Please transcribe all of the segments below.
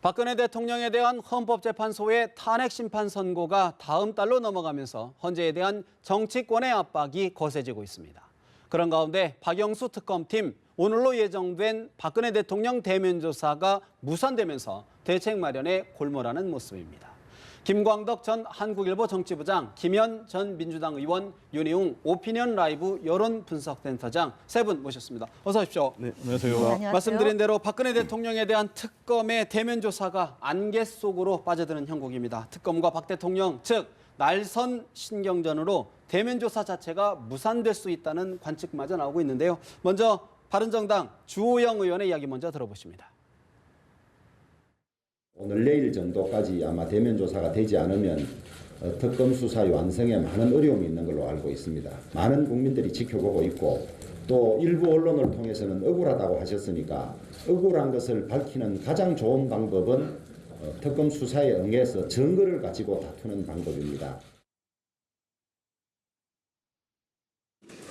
박근혜 대통령에 대한 헌법재판소의 탄핵 심판 선고가 다음 달로 넘어가면서 헌재에 대한 정치권의 압박이 거세지고 있습니다. 그런 가운데 박영수 특검팀 오늘로 예정된 박근혜 대통령 대면 조사가 무산되면서 대책 마련에 골몰하는 모습입니다. 김광덕 전 한국일보 정치부장, 김현 전 민주당 의원, 윤희웅 오피니언 라이브 여론분석센터장 세 분 모셨습니다. 어서 오십시오. 네, 안녕하세요. 네, 안녕하세요. 말씀드린 대로 박근혜 대통령에 대한 특검의 대면 조사가 안개 속으로 빠져드는 형국입니다. 특검과 박 대통령 즉 날선 신경전으로 대면 조사 자체가 무산될 수 있다는 관측마저 나오고 있는데요. 먼저 바른정당 주호영 의원의 이야기 먼저 들어보십니다. 오늘 내일 정도까지 아마 대면 조사가 되지 않으면 특검 수사의 완성에 많은 어려움이 있는 걸로 알고 있습니다. 많은 국민들이 지켜보고 있고 또 일부 언론을 통해서는 억울하다고 하셨으니까 억울한 것을 밝히는 가장 좋은 방법은 특검 수사에 응해서 증거를 가지고 다투는 방법입니다.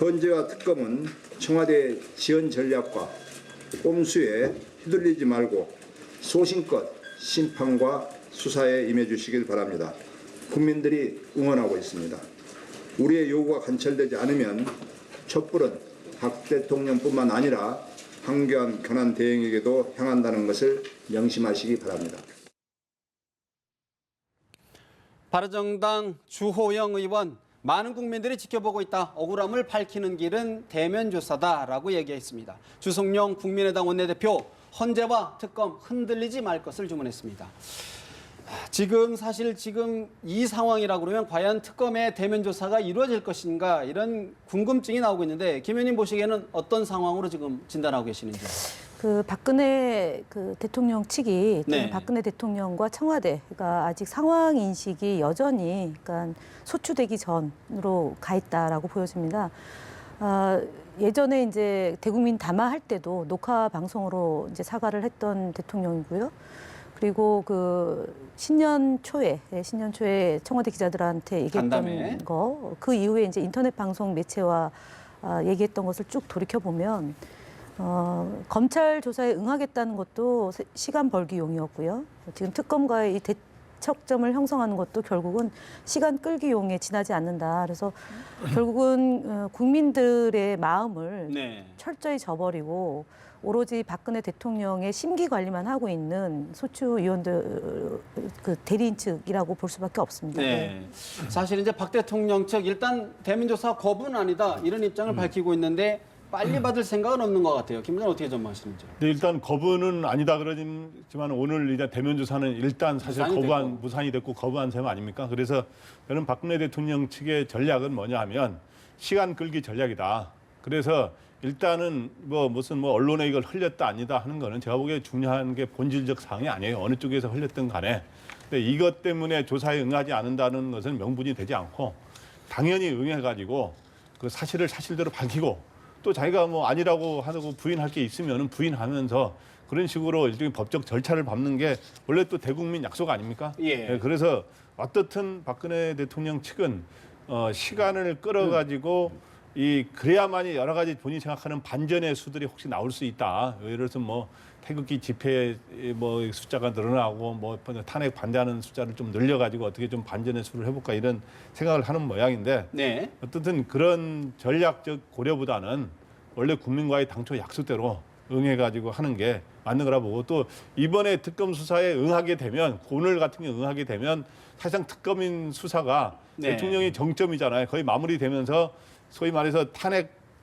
헌재와 특검은 청와대 지원 전략과 꼼수에 휘둘리지 말고 소신껏 심판과 수사에 임해 주시길 바랍니다. 국민들이 응원하고 있습니다. 우리의 요구가 관철되지 않으면 촛불은 박 대통령뿐만 아니라 황교안 현안 대행에게도 향한다는 것을 명심하시기 바랍니다. 바른정당 주호영 의원, 많은 국민들이 지켜보고 있다. 억울함을 밝히는 길은 대면 조사다라고 얘기했습니다. 주성용 국민의당 원내대표, 헌재와 특검 흔들리지 말 것을 주문했습니다. 사실 이 상황이라고 그러면 과연 특검의 대면 조사가 이루어질 것인가 이런 궁금증이 나오고 있는데 김 의원님 보시기에는 어떤 상황으로 지금 진단하고 계시는지요? 박근혜 대통령 측이 네. 박근혜 대통령과 청와대가 아직 상황 인식이 여전히 그러니까 소추되기 전으로 가 있다라고 보여집니다. 예전에 이제 대국민 담화할 때도 녹화 방송으로 이제 사과를 했던 대통령이고요. 그리고 신년 초에 청와대 기자들한테 얘기했던 간담회. 그 이후에 이제 인터넷 방송 매체와 얘기했던 것을 쭉 돌이켜 보면 검찰 조사에 응하겠다는 것도 시간 벌기용이었고요. 지금 특검과의 이 대척점을 형성하는 것도 결국은 시간 끌기용에 지나지 않는다. 그래서 결국은 국민들의 마음을 네. 철저히 저버리고 오로지 박근혜 대통령의 심기 관리만 하고 있는 소추 의원들 대리인 측이라고 볼 수밖에 없습니다. 네. 사실 이제 박 대통령 측 일단 대면 조사 거부는 아니다 이런 입장을 밝히고 있는데 빨리 받을 생각은 없는 것 같아요. 김 의원 어떻게 전망하시는지요? 네, 일단 거부는 아니다 그러지만 오늘 일단 대면 조사는 일단 사실 무산이 됐고 거부한 셈 아닙니까? 그래서 저는 박근혜 대통령 측의 전략은 뭐냐 하면 시간 끌기 전략이다. 그래서 일단은 무슨 언론에 이걸 흘렸다 아니다 하는 거는 제가 보기에 중요한 게 본질적 사항이 아니에요. 어느 쪽에서 흘렸든 간에. 근데 이것 때문에 조사에 응하지 않는다는 것은 명분이 되지 않고 당연히 응해가지고 그 사실을 사실대로 밝히고 또 자기가 아니라고 하고 부인할 게 있으면 부인하면서 그런 식으로 일종의 법적 절차를 밟는 게 원래 또 대국민 약속 아닙니까? 예. 네, 그래서 어떻든 박근혜 대통령 측은 시간을 끌어가지고 그래야만이 여러 가지 본인이 생각하는 반전의 수들이 혹시 나올 수 있다. 예를 들어서 태극기 집회 숫자가 늘어나고 탄핵 반대하는 숫자를 좀 늘려가지고 어떻게 좀 반전의 수를 해볼까 이런 생각을 하는 모양인데 네. 어떻든 그런 전략적 고려보다는 원래 국민과의 당초 약속대로 응해가지고 하는 게 맞는 거라 보고 또 이번에 특검 수사에 응하게 되면 오늘 같은 경우 응하게 되면 사실상 특검인 수사가 네. 대통령이 정점이잖아요. 거의 마무리되면서 소위 말해서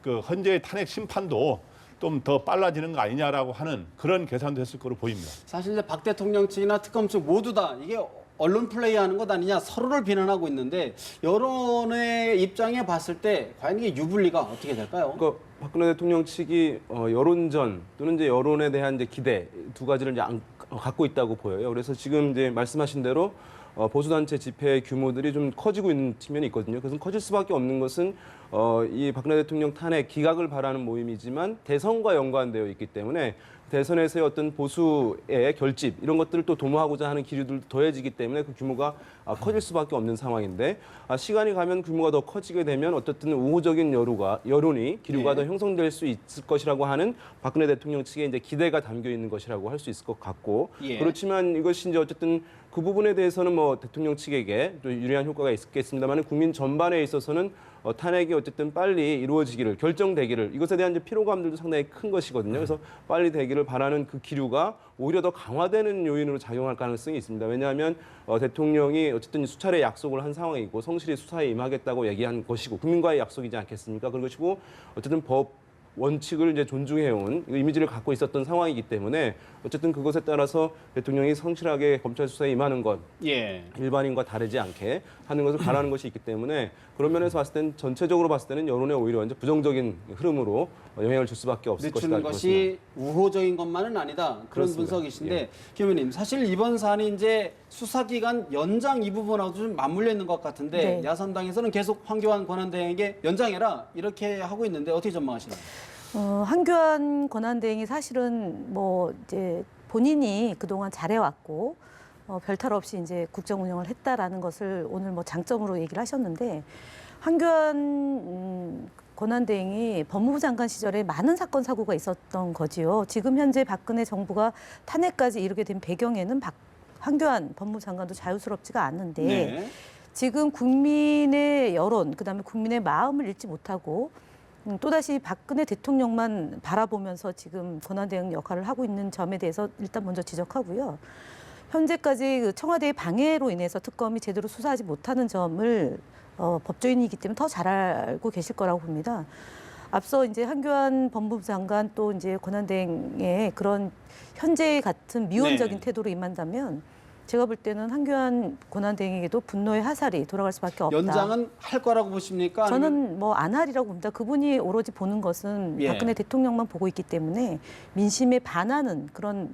헌재의 탄핵 심판도 좀 더 빨라지는 거 아니냐라고 하는 그런 계산도 했을 거로 보입니다. 사실 이제 박 대통령 측이나 특검 측 모두 다 이게 언론 플레이하는 것 아니냐 서로를 비난하고 있는데 여론의 입장에 봤을 때 과연 이게 유불리가 어떻게 될까요? 박근혜 대통령 측이 여론전 또는 이제 여론에 대한 기대 두 가지를 갖고 있다고 보여요. 그래서 지금 이제 말씀하신 대로 보수단체 집회 규모들이 좀 커지고 있는 측면이 있거든요. 그래서 커질 수밖에 없는 것은 이 박근혜 대통령 탄핵 기각을 바라는 모임이지만 대선과 연관되어 있기 때문에 대선에서의 어떤 보수의 결집 이런 것들을 또 도모하고자 하는 기류들도 더해지기 때문에 그 규모가 커질 수밖에 없는 상황인데 시간이 가면 규모가 더 커지게 되면 어떻든 우호적인 여론이 기류가 더 형성될 수 있을 것이라고 하는 박근혜 대통령 측의 이제 기대가 담겨 있는 것이라고 할 수 있을 것 같고 그렇지만 이것이 이제 어쨌든 그 부분에 대해서는 뭐 대통령 측에게 또 유리한 효과가 있겠습니다만 국민 전반에 있어서는 탄핵이 어쨌든 빨리 이루어지기를 결정되기를 이것에 대한 이제 피로감들도 상당히 큰 것이거든요. 그래서 빨리 되기를 바라는 그 기류가 오히려 더 강화되는 요인으로 작용할 가능성이 있습니다. 왜냐하면 대통령이 어쨌든 수차례 약속을 한 상황이고 성실히 수사에 임하겠다고 얘기한 것이고 국민과의 약속이지 않겠습니까? 그것이고 어쨌든 법 원칙을 이제 존중해온 이미지를 갖고 있었던 상황이기 때문에 어쨌든 그것에 따라서 대통령이 성실하게 검찰 수사에 임하는 것, 일반인과 다르지 않게 하는 것을 바라는 것이 있기 때문에 그런 면에서 봤을 때는 전체적으로 봤을 때는 여론에 오히려 이제 부정적인 흐름으로 영향을 줄 수밖에 없을 것이다. 주는 것이 우호적인 것만은 아니다. 그런 그렇습니다. 분석이신데 김 의원님 사실 이번 사안이 이제 수사기간 연장 이 부분하고 좀 맞물려 있는 것 같은데 네. 야선당에서는 계속 황교안 권한대행에게 연장해라 이렇게 하고 있는데 어떻게 전망하시나요? 한교안 권한대행이 사실은 뭐 이제 본인이 그동안 잘해왔고 별탈 없이 이제 국정 운영을 했다라는 것을 오늘 뭐 장점으로 얘기를 하셨는데 황교안 권한대행이 법무부 장관 시절에 많은 사건 사고가 있었던 거지요. 지금 현재 박근혜 정부가 탄핵까지 이르게 된 배경에는 황교안 법무부 장관도 자유스럽지가 않는데 지금 국민의 여론, 그다음에 국민의 마음을 읽지 못하고 또다시 박근혜 대통령만 바라보면서 지금 권한대행 역할을 하고 있는 점에 대해서 일단 먼저 지적하고요. 현재까지 그 청와대의 방해로 인해서 특검이 제대로 수사하지 못하는 점을 법조인이기 때문에 더 잘 알고 계실 거라고 봅니다. 앞서 이제 한교안 법무부 장관 또 이제 권한대행의 그런 현재 같은 미온적인 태도로 임한다면 제가 볼 때는 한교안 권한대행에게도 분노의 화살이 돌아갈 수밖에 없다. 연장은 할 거라고 보십니까? 저는 뭐 안 하리라고 봅니다. 그분이 오로지 보는 것은 박근혜 대통령만 보고 있기 때문에 민심에 반하는 그런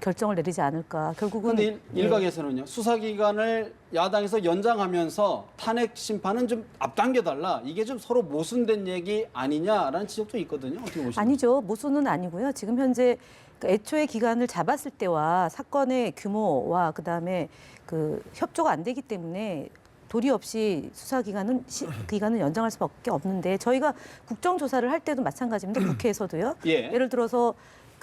결정을 내리지 않을까. 결국은 그런데 일각에서는요. 수사기간을 야당에서 연장하면서 탄핵 심판은 좀 앞당겨달라. 이게 좀 서로 모순된 얘기 아니냐라는 지적도 있거든요. 어떻게 보십니까? 아니죠. 모순은 아니고요. 지금 현재 애초에 기간을 잡았을 때와 사건의 규모와 그다음에 그 협조가 안 되기 때문에 도리 없이 수사 기간은 연장할 수밖에 없는데 저희가 국정조사를 할 때도 마찬가지입니다. 국회에서도요. 예를 들어서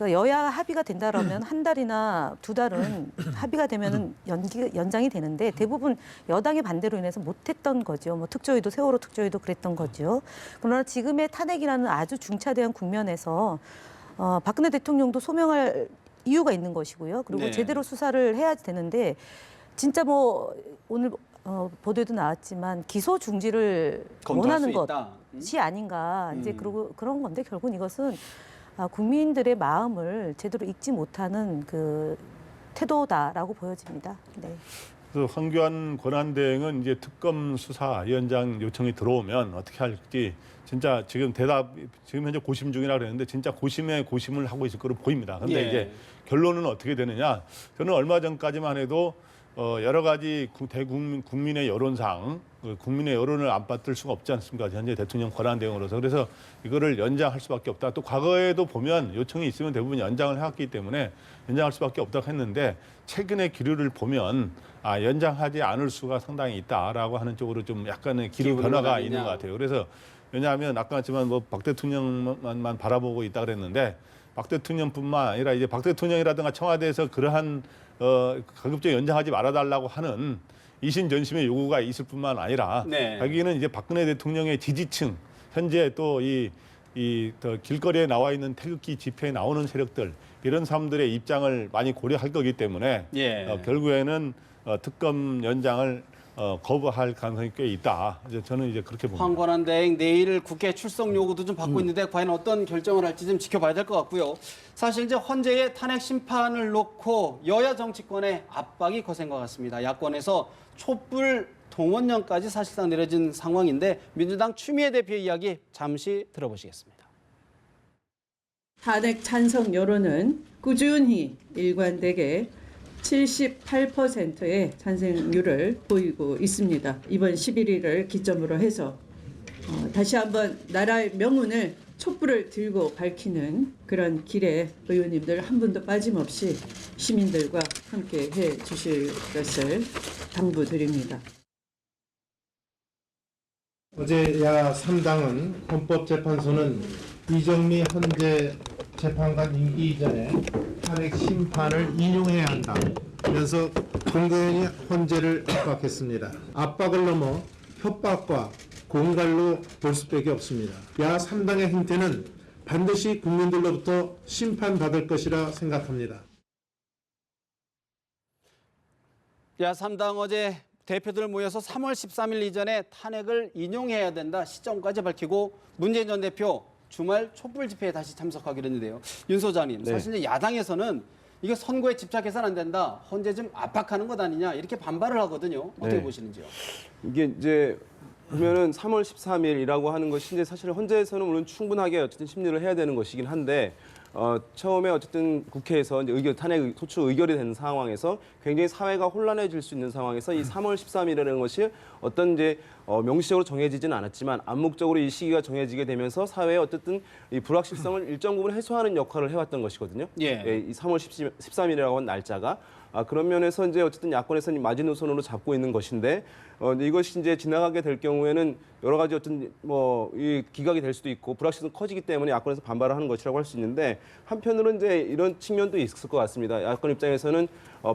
여야 합의가 된다라면 한 달이나 두 달은 합의가 되면은 연장이 되는데 대부분 여당의 반대로 인해서 못했던 거죠. 뭐 특조위도 세월호 특조위도 그랬던 거죠. 그러나 지금의 탄핵이라는 아주 중차대한 국면에서 박근혜 대통령도 소명할 이유가 있는 것이고요. 그리고 제대로 수사를 해야 되는데 진짜 뭐 오늘 보도에도 나왔지만 기소 중지를 원하는 것이 아닌가 이제 그러고 그런 건데 결국은 이것은 국민들의 마음을 제대로 읽지 못하는 그 태도다라고 보여집니다. 네. 그래서 황교안 권한대행은 이제 특검 수사 연장 요청이 들어오면 어떻게 할지 진짜 지금 현재 고심 중이라 그랬는데 진짜 고심에 고심을 하고 있을 거로 보입니다. 그런데 이제 결론은 어떻게 되느냐? 저는 얼마 전까지만 해도 여러 가지 국민의 여론상 국민의 여론을 안 받들 수가 없지 않습니까? 현재 대통령 권한대행으로서. 그래서 이거를 연장할 수밖에 없다. 또 과거에도 보면 요청이 있으면 대부분 연장을 해왔기 때문에 연장할 수밖에 없다고 했는데 최근의 기류를 보면 연장하지 않을 수가 상당히 있다라고 하는 쪽으로 좀 약간의 기류 변화가 있는 것 같아요. 그래서 왜냐하면 아까 했지만 뭐 박 대통령만 바라보고 있다 그랬는데 박 대통령뿐만 아니라 이제 박 대통령이라든가 청와대에서 그러한 가급적 연장하지 말아달라고 하는 이신전심의 요구가 있을 뿐만 아니라 여기는 이제 박근혜 대통령의 지지층 현재 또 더 길거리에 나와 있는 태극기 집회에 나오는 세력들 이런 사람들의 입장을 많이 고려할 거기 때문에 결국에는 특검 연장을 거부할 가능성이 꽤 있다. 저는 이제 그렇게 봅니다. 황 권한대행 내일 국회 출석 요구도 좀 받고 있는데 과연 어떤 결정을 할지 좀 지켜봐야 될 것 같고요. 사실 이제 헌재의 탄핵 심판을 놓고 여야 정치권의 압박이 거센 것 같습니다. 야권에서 촛불 동원령까지 사실상 내려진 상황인데 민주당 추미애 대표의 이야기 잠시 들어보시겠습니다. 탄핵 찬성 여론은 꾸준히 일관되게 78%의 찬성률을 보이고 있습니다. 이번 11일을 기점으로 해서 다시 한번 나라의 명운을 촛불을 들고 밝히는 그런 길에 의원님들 한 분도 빠짐없이 시민들과 함께 해 주실 것을 당부드립니다. 어제 야 3당은 헌법재판소는 이정미 헌재 재판관 임기 이전에 탄핵 심판을 인용해야 한다면서 공공연히 헌재를 압박했습니다. 압박을 넘어 협박과 공갈로 볼 수밖에 없습니다. 야 3당의 행태는 반드시 국민들로부터 심판받을 것이라 생각합니다. 야3당 어제 대표들 모여서 3월 13일 이전에 탄핵을 인용해야 된다 시점까지 밝히고 문재인 전 대표 주말 촛불 집회에 다시 참석하기로 했는데요. 윤 소장님, 네. 사실 이제 야당에서는 이게 선거에 집착해서는 안 된다. 헌재 좀 압박하는 것 아니냐 이렇게 반발을 하거든요. 어떻게 네. 보시는지요? 이게 이제 보면은 3월 13일이라고 하는 것이 이제 사실 헌재에서는 물론 충분하게 어쨌든 심리를 해야 되는 것이긴 한데 처음에 어쨌든 국회에서 이제 탄핵 소추 의결이 되는 상황에서 굉장히 사회가 혼란해질 수 있는 상황에서 이 3월 13일이라는 것이 어떤 이제 명시적으로 정해지지는 않았지만 암묵적으로 이 시기가 정해지게 되면서 사회의 어쨌든 이 불확실성을 일정 부분 해소하는 역할을 해왔던 것이거든요. 예. 이 3월 13일이라고 하는 날짜가 그런 면에서 이제 어쨌든 야권에서는 마지노선으로 잡고 있는 것인데 이것이 이제 지나가게 될 경우에는 여러 가지 어떤 이 기각이 될 수도 있고 불확실성이 커지기 때문에 야권에서 반발을 하는 것이라고 할 수 있는데 한편으로는 이제 이런 측면도 있을 것 같습니다. 야권 입장에서는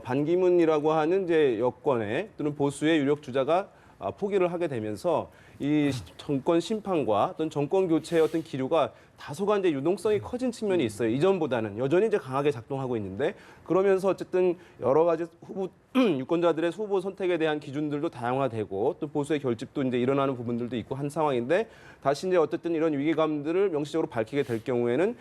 반기문이라고 하는 이제 여권의 또는 보수의 유력 주자가 포기를 하게 되면서 이 정권 심판과 어떤 정권 교체의 어떤 기류가 다소간 이제 유동성이 커진 측면이 있어요. 이전보다는 여전히 이제 강하게 작동하고 있는데 그러면서 어쨌든 여러 가지 후보 유권자들의 후보 선택에 대한 기준들도 다양화되고 또 보수의 결집도 이제 일어나는 부분들도 있고 한 상황인데 다시 이제 어쨌든 이런 위기감들을 명시적으로 밝히게 될 경우에는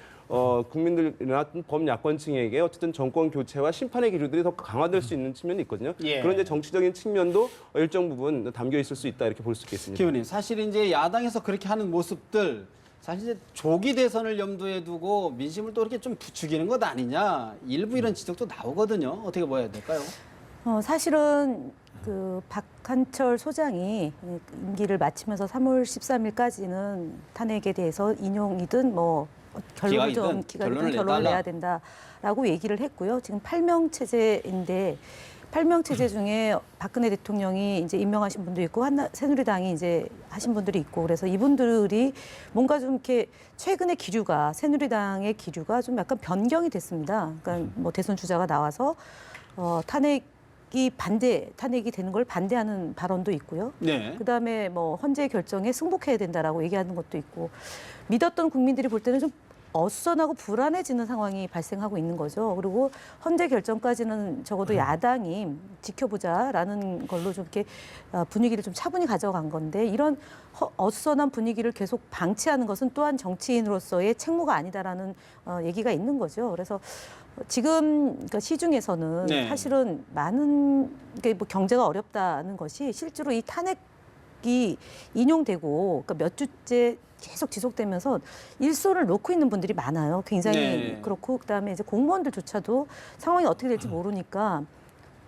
국민들이나 범야권층에게 어쨌든 정권 교체와 심판의 기류들이 더 강화될 수 있는 측면이 있거든요. 예. 그런 이제 정치적인 측면도 일정 부분 담겨 있을 수 있다 이렇게 볼 수 있겠습니다. 김 의원님, 사실 이제 야당에서 그렇게 하는 모습들 사실 이제 조기 대선을 염두에 두고 민심을 또 이렇게 좀 부추기는 것 아니냐 일부 이런 지적도 나오거든요. 어떻게 봐야 될까요? 사실은 그 박한철 소장이 임기를 마치면서 3월 13일까지는 탄핵에 대해서 인용이든 결론을 좀 결론을 결론을 내달라. 내야 된다라고 얘기를 했고요. 지금 8명 체제인데 8명 체제 중에 박근혜 대통령이 이제 임명하신 분도 있고 새누리당이 이제 하신 분들이 있고 그래서 이분들이 뭔가 좀 이렇게 최근의 기류가 새누리당의 기류가 좀 약간 변경이 됐습니다. 그러니까 대선 주자가 나와서 탄핵이 되는 걸 반대하는 발언도 있고요. 네. 그다음에 헌재 결정에 승복해야 된다라고 얘기하는 것도 있고 믿었던 국민들이 볼 때는 좀 어수선하고 불안해지는 상황이 발생하고 있는 거죠. 그리고 헌재 결정까지는 적어도 야당이 지켜보자라는 걸로 좀 이렇게 분위기를 좀 차분히 가져간 건데 이런 어수선한 분위기를 계속 방치하는 것은 또한 정치인으로서의 책무가 아니다라는 얘기가 있는 거죠. 그래서 지금 그러니까 시중에서는 네. 사실은 많은 경제가 어렵다는 것이 실제로 이 탄핵이 인용되고 그러니까 몇 주째 계속 지속되면서 일손을 놓고 있는 분들이 많아요. 굉장히 네. 그렇고 그다음에 이제 공무원들조차도 상황이 어떻게 될지 모르니까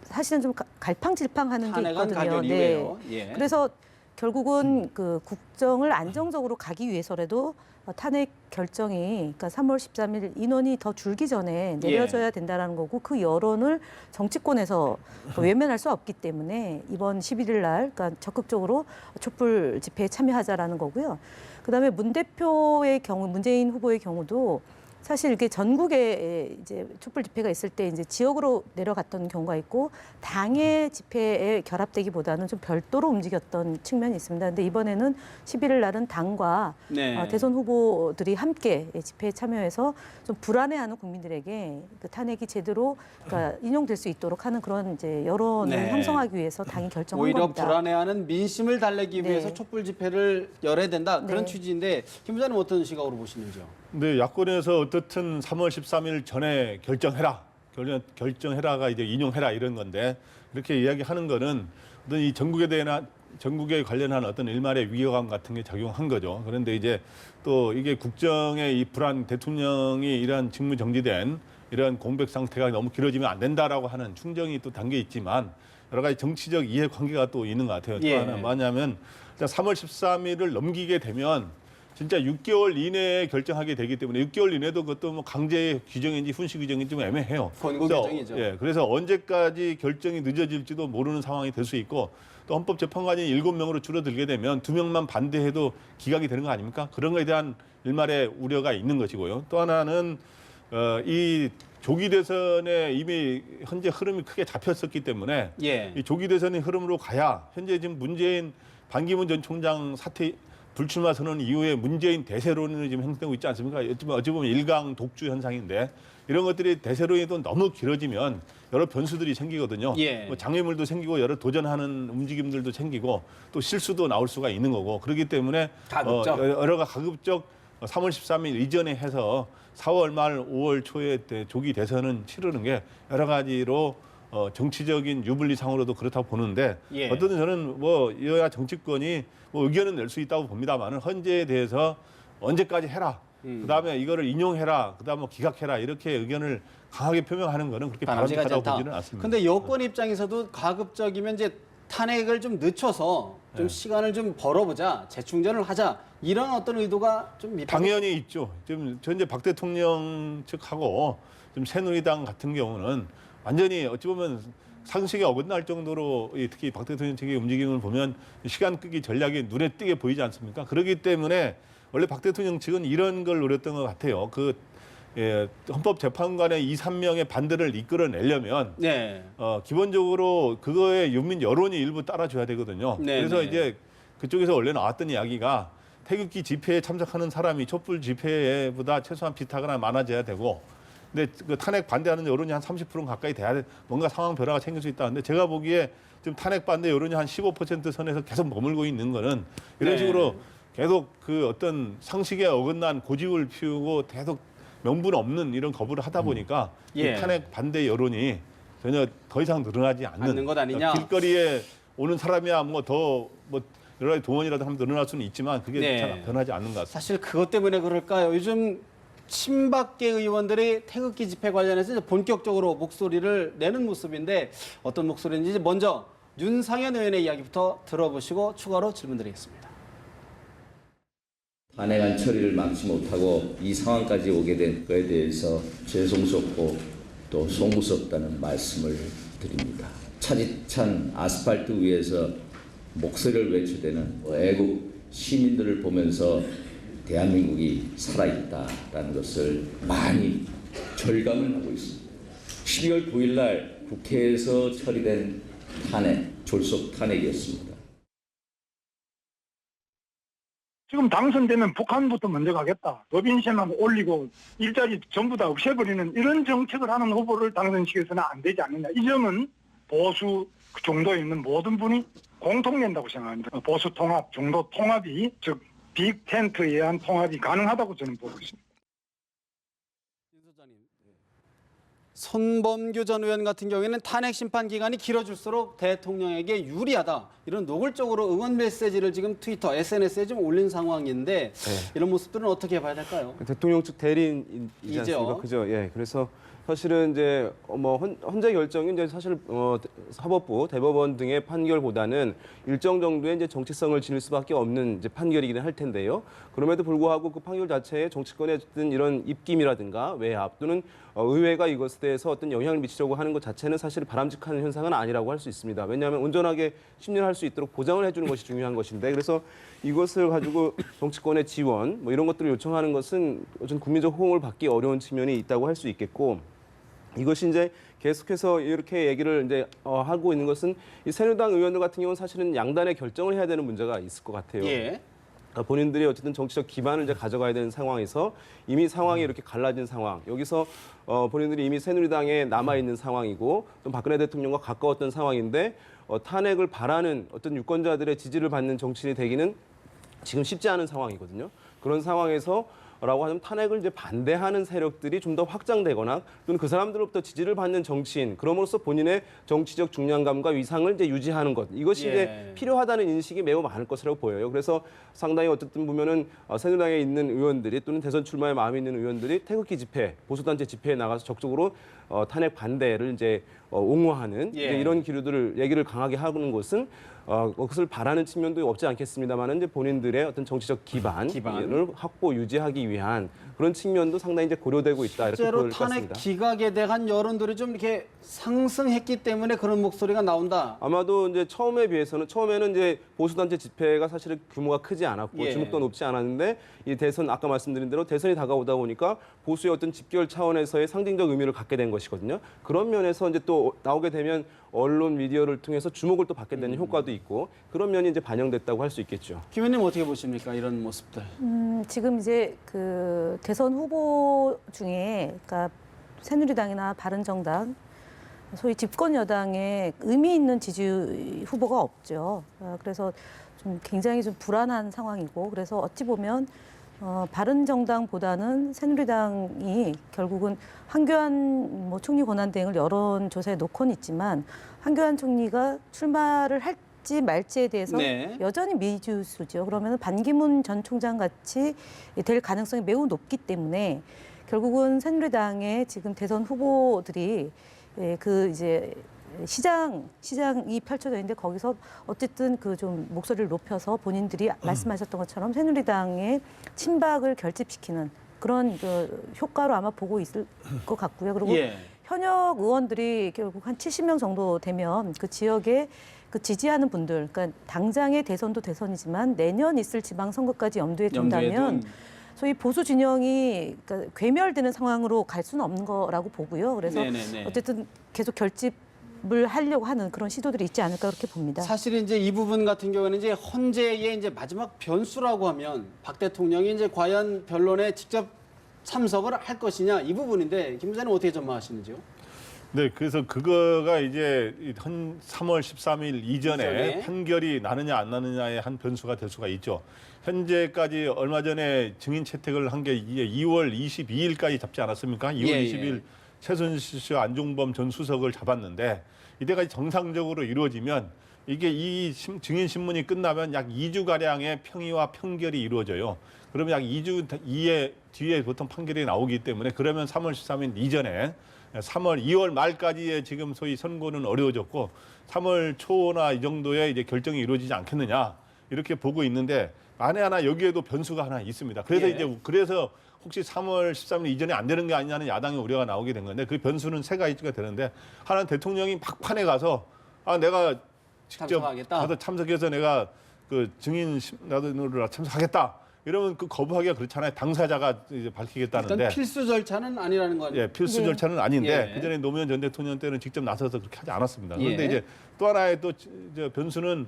사실은 좀 갈팡질팡하는 게 탄핵은 있거든요. 가결이고요. 예. 그래서 결국은 그 국정을 안정적으로 가기 위해서라도 탄핵 결정이 그러니까 3월 13일 인원이 더 줄기 전에 내려져야 된다라는 거고 그 여론을 정치권에서 외면할 수 없기 때문에 이번 11일 날 그러니까 적극적으로 촛불 집회에 참여하자라는 거고요. 그다음에 문 대표의 경우 문재인 후보의 경우도 사실 이렇게 전국에 이제 촛불 집회가 있을 때 이제 지역으로 내려갔던 경우가 있고 당의 집회에 결합되기보다는 좀 별도로 움직였던 측면이 있습니다. 근데 이번에는 11일 날은 당과 네. 대선 후보들이 함께 집회에 참여해서 좀 불안해하는 국민들에게 그 탄핵이 제대로 그러니까 인용될 수 있도록 하는 그런 이제 여론을 네. 형성하기 위해서 당이 결정한 오히려 겁니다. 불안해하는 민심을 달래기 네. 위해서 촛불 집회를 열어야 된다 그런 네. 취지인데 김 부장님 어떤 시각으로 보시는지요? 근데 야권에서 어떻든 3월 13일 전에 결정해라가 이제 인용해라 이런 건데 이렇게 이야기하는 거는 어떤 이 전국에 관련한 어떤 일말의 위협감 같은 게 작용한 거죠. 그런데 이제 또 이게 국정의 이 불안 대통령이 이러한 직무 정지된 이런 공백 상태가 너무 길어지면 안 된다라고 하는 충정이 또 담겨 있지만 여러 가지 정치적 이해관계가 또 있는 것 같아요. 또 예. 하나 뭐냐면 3월 13일을 넘기게 되면 진짜 6개월 이내에 결정하게 되기 때문에 6개월 이내도 그것도 뭐 강제 규정인지 훈시 규정인지 좀 애매해요. 권고 그래서, 규정이죠. 예, 그래서 언제까지 결정이 늦어질지도 모르는 상황이 될 수 있고 또 헌법재판관이 7명으로 줄어들게 되면 2명만 반대해도 기각이 되는 거 아닙니까? 그런 거에 대한 일말의 우려가 있는 것이고요. 또 하나는 이 조기 대선에 이미 현재 흐름이 크게 잡혔었기 때문에 예. 이 조기 대선의 흐름으로 가야 현재 지금 문재인 반기문 전 총장 사퇴 불출마 선언 이후에 문재인 대세론이 지금 형성되고 있지 않습니까? 어찌 보면 일강 독주 현상인데 이런 것들이 대세론이 또 너무 길어지면 여러 변수들이 생기거든요. 예. 뭐 장애물도 생기고 여러 도전하는 움직임들도 생기고 또 실수도 나올 수가 있는 거고 그렇기 때문에 가급적. 여러 가급적 3월 13일 이전에 해서 4월 말 5월 초에 조기 대선은 치르는 게 여러 가지로 정치적인 유불리상으로도 그렇다고 보는데 예. 어떤 저는 뭐 여야 정치권이 뭐 의견은 낼 수 있다고 봅니다만은 헌재에 대해서 언제까지 해라. 그다음에 이거를 인용해라. 그다음에 뭐 기각해라. 이렇게 의견을 강하게 표명하는 거는 그렇게 바람직하지 바람직하다고 않다. 보지는 않습니다. 근데 여권 입장에서도 가급적이면 이제 탄핵을 좀 늦춰서 좀 시간을 좀 벌어보자, 재충전을 하자 이런 어떤 의도가 좀 당연히 있죠. 지금 현재 박 대통령 측하고 좀 새누리당 같은 경우는 완전히 어찌 보면 상식에 어긋날 정도로 특히 박 대통령 측의 움직임을 보면 시간 끄기 전략이 눈에 띄게 보이지 않습니까? 그렇기 때문에 원래 박 대통령 측은 이런 걸 노렸던 것 같아요. 헌법재판관의 2, 3명의 반대를 이끌어내려면 네. 기본적으로 그거에 윤민 여론이 일부 따라줘야 되거든요. 네, 그래서 네. 이제 그쪽에서 원래 나왔던 이야기가 태극기 집회에 참석하는 사람이 촛불 집회보다 최소한 비슷하거나 많아져야 되고 근데 그 탄핵 반대하는 여론이 한 30% 가까이 돼야 돼. 뭔가 상황 변화가 생길 수 있다는데 제가 보기에 지금 탄핵 반대 여론이 한 15% 선에서 계속 머물고 있는 거는 이런 네. 식으로 계속 그 어떤 상식에 어긋난 고집을 피우고 계속 명분 없는 이런 거부를 하다 보니까 예. 이 탄핵 반대 여론이 전혀 더 이상 늘어나지 않는 것 아니냐? 길거리에 오는 사람이야 뭐 더 뭐 여러 가지 동원이라도 하면 늘어날 수는 있지만 그게 네. 잘 변하지 않는 것 같습니다. 사실 그것 때문에 그럴까요? 요즘 친박계 의원들이 태극기 집회 관련해서 이제 본격적으로 목소리를 내는 모습인데 어떤 목소리인지 먼저 윤상현 의원의 이야기부터 들어보시고 추가로 질문드리겠습니다. 탄핵안 처리를 막지 못하고 이 상황까지 오게 된 것에 대해서 죄송스럽고 또 송구스럽다는 말씀을 드립니다. 차디찬 아스팔트 위에서 목소리를 외쳐대는 애국 시민들을 보면서 대한민국이 살아있다라는 것을 많이 절감을 하고 있습니다. 12월 9일 날 국회에서 처리된 탄핵, 졸속 탄핵이었습니다. 지금 당선되면 북한부터 먼저 가겠다. 법인세만 올리고 일자리 전부 다 없애버리는 이런 정책을 하는 후보를 당선시켜서는 안 되지 않느냐. 이 점은 보수 정도에 있는 모든 분이 공통된다고 생각합니다. 보수 통합, 정도 통합이 즉 빅 텐트에 의한 통합이 가능하다고 저는 보고 있습니다. 손범규 전 의원 같은 경우에는 탄핵 심판 기간이 길어질수록 대통령에게 유리하다. 이런 노골적으로 응원 메시지를 지금 트위터, SNS에 좀 올린 상황인데 이런 모습들은 어떻게 봐야 될까요? 대통령 측 대리인이지 이죠. 않습니까? 그죠? 예. 그래서 사실은 이제 뭐 헌재 결정이 이제 사실 사법부, 대법원 등의 판결보다는 일정 정도의 이제 정치성을 지닐 수밖에 없는 이제 판결이기는 할 텐데요. 그럼에도 불구하고 그 판결 자체에 정치권의 어떤 이런 입김이라든가 외압 또는 의회가 이것에 대해서 어떤 영향을 미치려고 하는 것 자체는 사실 바람직한 현상은 아니라고 할 수 있습니다. 왜냐하면 온전하게 심리할 수 있도록 보장을 해주는 것이 중요한 것인데 그래서 이것을 가지고 정치권의 지원 뭐 이런 것들을 요청하는 것은 어떤 국민적 호응을 받기 어려운 측면이 있다고 할 수 있겠고. 이것이 이제 계속해서 이렇게 얘기를 이제 하고 있는 것은 이 새누리당 의원들 같은 경우는 사실은 양단의 결정을 해야 되는 문제가 있을 것 같아요. 예. 그러니까 본인들이 어쨌든 정치적 기반을 이제 가져가야 되는 상황에서 이미 상황이 이렇게 갈라진 상황. 여기서 본인들이 이미 새누리당에 남아 있는 상황이고 또 박근혜 대통령과 가까웠던 상황인데 탄핵을 바라는 어떤 유권자들의 지지를 받는 정치인이 되기는 지금 쉽지 않은 상황이거든요. 그런 상황에서 라고 하면 탄핵을 이제 반대하는 세력들이 좀 더 확장되거나 또는 그 사람들로부터 지지를 받는 정치인, 그럼으로써 본인의 정치적 중량감과 위상을 이제 유지하는 것, 이것이 이제 필요하다는 인식이 매우 많을 것이라고 보여요. 그래서 상당히 어쨌든 보면은 새누리당에 있는 의원들이 또는 대선 출마에 마음이 있는 의원들이 태극기 집회, 보수단체 집회에 나가서 적극적으로 탄핵 반대를 이제 옹호하는 이제 이런 기류들을 얘기를 강하게 하는 것은 그것을 바라는 측면도 없지 않겠습니다만 이제 본인들의 어떤 정치적 기반을 확보 유지하기 위한 그런 측면도 상당히 이제 고려되고 있다, 이렇게 실제로 볼 것 탄핵 같습니다. 기각에 대한 여론들이 좀 이렇게 상승했기 때문에 그런 목소리가 나온다. 아마도 이제 처음에는 이제 보수단체 집회가 사실은 규모가 크지 않았고 주목도 높지 않았는데 이 대선, 아까 말씀드린 대로 대선이 다가오다 보니까 보수의 어떤 집결 차원에서의 상징적 의미를 갖게 된 것이거든요. 그런 면에서 이제 또 나오게 되면 언론 미디어를 통해서 주목을 또 받게 되는 효과도 있고 그런 면이 이제 반영됐다고 할 수 있겠죠. 김 의원님 어떻게 보십니까? 이런 모습들. 지금 이제 그 대선 후보 중에 그러니까 새누리당이나 바른정당 소위 집권 여당에 의미 있는 지지 후보가 없죠. 그래서 좀 굉장히 좀 불안한 상황이고 그래서 어찌 보면 바른정당보다는 새누리당이 결국은 황교안 총리 권한대행을 여론조사에 놓고는 있지만 황교안 총리가 출마를 할지 말지에 대해서 여전히 미지수죠. 그러면 반기문 전 총장 같이 될 가능성이 매우 높기 때문에 결국은 새누리당의 지금 대선 후보들이 그 이제 시장이 펼쳐져 있는데 거기서 어쨌든 그 좀 목소리를 높여서 본인들이 말씀하셨던 것처럼 새누리당의 친박을 결집시키는 그런 그 효과로 아마 보고 있을 것 같고요. 그리고 현역 의원들이 결국 한 70명 정도 되면 그 지역에 그 지지하는 분들, 그러니까 당장의 대선도 대선이지만 내년 있을 지방선거까지 염두에 둔다면 소위 보수 진영이 그러니까 괴멸되는 상황으로 갈 수는 없는 거라고 보고요. 그래서 어쨌든 계속 결집을 하려고 하는 그런 시도들이 있지 않을까 그렇게 봅니다. 사실 이제 이 부분 같은 경우에는 이제 헌재의 이제 마지막 변수라고 하면 박 대통령이 이제 과연 변론에 직접 참석을 할 것이냐 이 부분인데 김 부장님 어떻게 전망하시는지요? 네, 그래서 그거가 이제 3월 13일 이전에 판결이 나느냐 안 나느냐의 한 변수가 될 수가 있죠. 현재까지 얼마 전에 증인 채택을 한 게 2월 22일까지 잡지 않았습니까? 2월 20일 최순실 씨와 안종범 전 수석을 잡았는데 이때까지 정상적으로 이루어지면 이게 이 증인 신문이 끝나면 약 2주가량의 평의와 평결이 이루어져요. 그러면 약 2주 뒤에 보통 판결이 나오기 때문에 그러면 3월 13일 이전에 2월 말까지의 지금 소위 선고는 어려워졌고 3월 초나 이 정도에 이제 결정이 이루어지지 않겠느냐 이렇게 보고 있는데 만에 하나 여기에도 변수가 하나 있습니다. 그래서 그래서 혹시 3월 13일 이전에 안 되는 게 아니냐는 야당의 우려가 나오게 된 건데 그 변수는 세 가지가 되는데 하나는 대통령이 막판에 가서 내가 직접 가서 참석해서 내가 그 증인 나도를 참석하겠다. 이러면 그 거부하기가 그렇잖아요. 당사자가 이제 밝히겠다는데. 일단 필수 절차는 아니라는 거 아니에요? 예, 필수 절차는 아닌데 그전에 노무현 전 대통령 때는 직접 나서서 그렇게 하지 않았습니다. 그런데 이제 또 하나의 또 변수는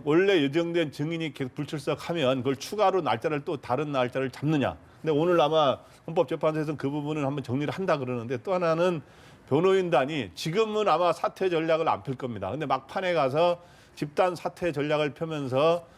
원래 예정된 증인이 계속 불출석하면 그걸 추가로 날짜를 또 다른 날짜를 잡느냐. 근데 오늘 아마 헌법재판소에서는 그 부분을 한번 정리를 한다 그러는데 또 하나는 변호인단이 지금은 아마 사퇴 전략을 안 펼 겁니다. 근데 막판에 가서 집단 사퇴 전략을 펴면서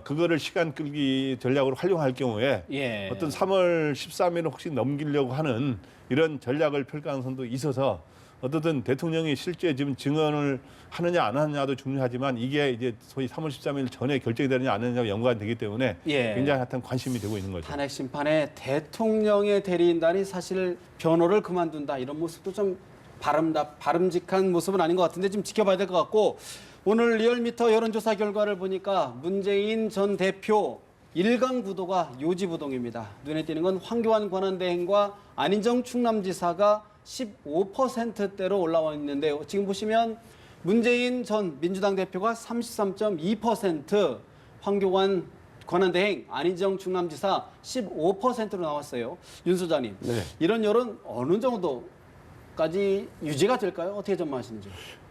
그거를 시간 끌기 전략으로 활용할 경우에 어떤 3월 13일을 혹시 넘기려고 하는 이런 전략을 펼 가능성도 있어서 어쨌든 대통령이 실제 지금 증언을 하느냐 안 하느냐도 중요하지만 이게 이제 소위 3월 13일 전에 결정이 되느냐 안 되느냐와 연관되기 때문에 굉장히 하여튼 관심이 되고 있는 거죠. 탄핵 심판에 대통령의 대리인단이 사실 변호를 그만둔다 이런 모습도 좀 바람직한 모습은 아닌 것 같은데 좀 지켜봐야 될 것 같고 오늘 리얼미터 여론조사 결과를 보니까 문재인 전 대표 일강 구도가 요지부동입니다. 눈에 띄는 건 황교안 권한대행과 안희정 충남지사가 15%대로 올라와 있는데 지금 보시면 문재인 전 민주당 대표가 33.2%, 황교안 권한대행, 안희정 충남지사 15%로 나왔어요. 윤 소장님, 이런 여론 어느 정도까지 유지가 될까요? 어떻게 전망하시는지?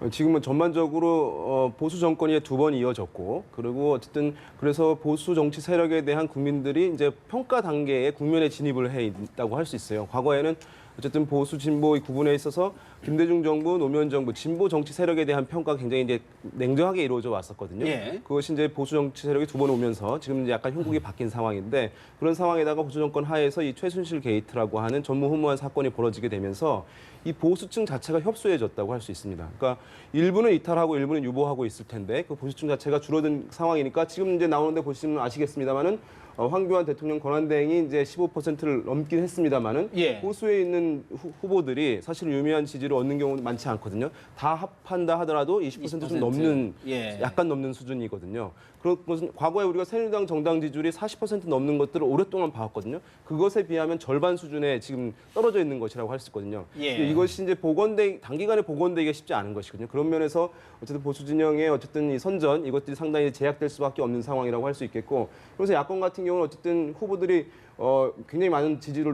지금은 전반적으로 보수 정권이 두 번 이어졌고 그리고 어쨌든 그래서 보수 정치 세력에 대한 국민들이 이제 평가 단계에 국면에 진입을 해 있다고 할 수 있어요. 과거에는 어쨌든 보수 진보 의 구분에 있어서 김대중 정부, 노무현 정부, 진보 정치 세력에 대한 평가가 굉장히 이제 냉정하게 이루어져 왔었거든요. 예. 그것이 이제 보수 정치 세력이 두 번 오면서 지금 이제 약간 형국이 바뀐 상황인데 그런 상황에다가 보수 정권 하에서 이 최순실 게이트라고 하는 전무후무한 사건이 벌어지게 되면서 이 보수층 자체가 협소해졌다고 할 수 있습니다. 그러니까 일부는 이탈하고 일부는 유보하고 있을 텐데 그 보수층 자체가 줄어든 상황이니까 지금 이제 나오는데 보시면 아시겠습니다만은 황교안 대통령 권한대행이 이제 15%를 넘긴 했습니다만은 예. 보수에 있는 후보들이 사실 유미한 지지를 얻는 경우는 많지 않거든요. 다 합한다 하더라도 20%좀 20%. 넘는 예. 약간 넘는 수준이거든요. 그런 것은 과거에 우리가 새누리당 정당 지지율이 40% 넘는 것들을 오랫동안 봐왔거든요. 그것에 비하면 절반 수준에 지금 떨어져 있는 것이라고 할 수 있거든요. 예. 이것이 이제 단기간에 복원되기가 쉽지 않은 것이거든요. 그런 면에서 어쨌든 보수 진영의 어쨌든 이 선전 이것들이 상당히 제약될 수밖에 없는 상황이라고 할 수 있겠고, 그래서 야권 같은 경우는 어쨌든 후보들이 굉장히 많은 지지를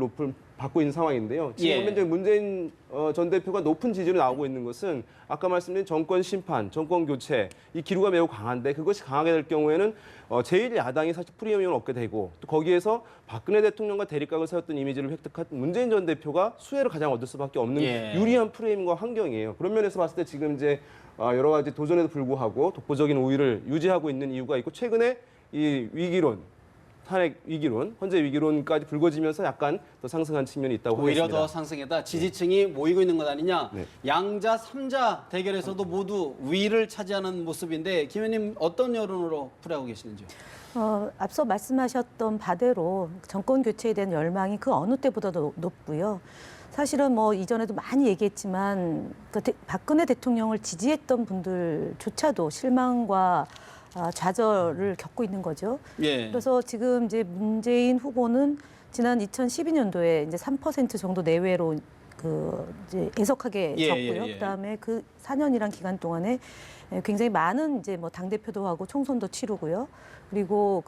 받고 있는 상황인데요. 지금 예. 현재 문재인 전 대표가 높은 지지로 나오고 있는 것은 아까 말씀드린 정권 심판, 정권 교체 이 기류가 매우 강한데 그것이 강하게 될 경우에는 제1야당이 사실 프리미엄을 얻게 되고 또 거기에서 박근혜 대통령과 대립각을 세웠던 이미지를 획득한 문재인 전 대표가 수혜를 가장 얻을 수밖에 없는 예. 유리한 프레임과 환경이에요. 그런 면에서 봤을 때 지금 이제 여러 가지 도전에도 불구하고 독보적인 우위를 유지하고 있는 이유가 있고 최근에 이 위기론 탄핵 위기론, 헌재 위기론까지 불거지면서 약간 더 상승한 측면이 있다고 오히려 하겠습니다. 더 상승했다. 지지층이 모이고 있는 것 아니냐. 네. 양자, 삼자 대결에서도 모두 위를 차지하는 모습인데 김 의원님 어떤 여론으로 풀이하고 계시는지요? 앞서 말씀하셨던 바대로 정권 교체에 대한 열망이 그 어느 때보다도 높고요. 사실은 뭐 이전에도 많이 얘기했지만 박근혜 대통령을 지지했던 분들조차도 실망과 좌절을 겪고 있는 거죠. 예. 그래서 지금 이제 문재인 후보는 지난 2012년도에 이제 3% 정도 내외로 이제 애석하게 예, 졌고요. 예, 예. 그다음에 그 4년이란 기간 동안에 굉장히 많은 이제 뭐 당대표도 하고 총선도 치르고요. 그리고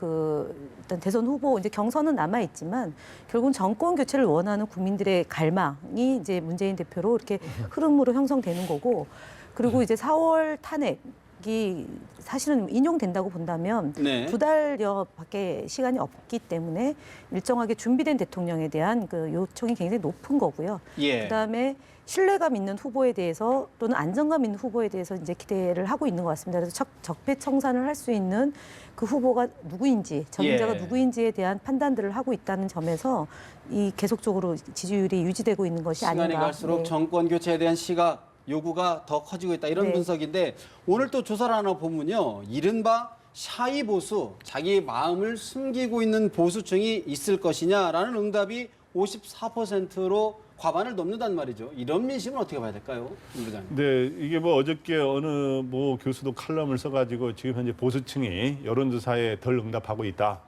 일단 대선 후보 이제 경선은 남아 있지만 결국은 정권 교체를 원하는 국민들의 갈망이 이제 문재인 대표로 이렇게 흐름으로 형성되는 거고, 그리고 이제 4월 탄핵이 사실은 인용된다고 본다면 네. 2달여밖에 시간이 없기 때문에 일정하게 준비된 대통령에 대한 그 요청이 굉장히 높은 거고요. 예. 그다음에 신뢰감 있는 후보에 대해서 또는 안정감 있는 후보에 대해서 이제 기대를 하고 있는 것 같습니다. 그래서 적폐청산을 할 수 있는 그 후보가 누구인지, 전임자가 예. 누구인지에 대한 판단들을 하고 있다는 점에서 이 계속적으로 지지율이 유지되고 있는 것이 시간이 아닌가. 갈수록 네. 정권 교체에 대한 시각 요구가 더 커지고 있다 이런 네. 분석인데 오늘 또 조사를 하나 보면요. 이른바 샤이 보수, 자기 마음을 숨기고 있는 보수층이 있을 것이냐라는 응답이 54%로 과반을 넘는단 말이죠. 이런 민심은 어떻게 봐야 될까요, 임 부장님? 근데 이게 뭐 어저께 어느 뭐 교수도 칼럼을 써가지고 지금 현재 보수층이 여론조사에 덜 응답하고 있다.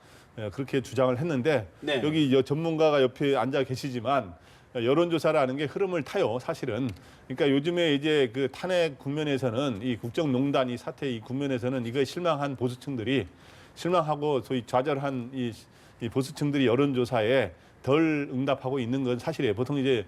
그렇게 주장을 했는데 네. 여기 전문가가 옆에 앉아 계시지만 여론조사라는 게 흐름을 타요, 사실은. 그러니까 요즘에 이제 그 탄핵 국면에서는 이 국정농단 이 사태 이 국면에서는 이거에 실망한 보수층들이 실망하고 소위 좌절한 이 보수층들이 여론조사에 덜 응답하고 있는 건 사실이에요. 보통 이제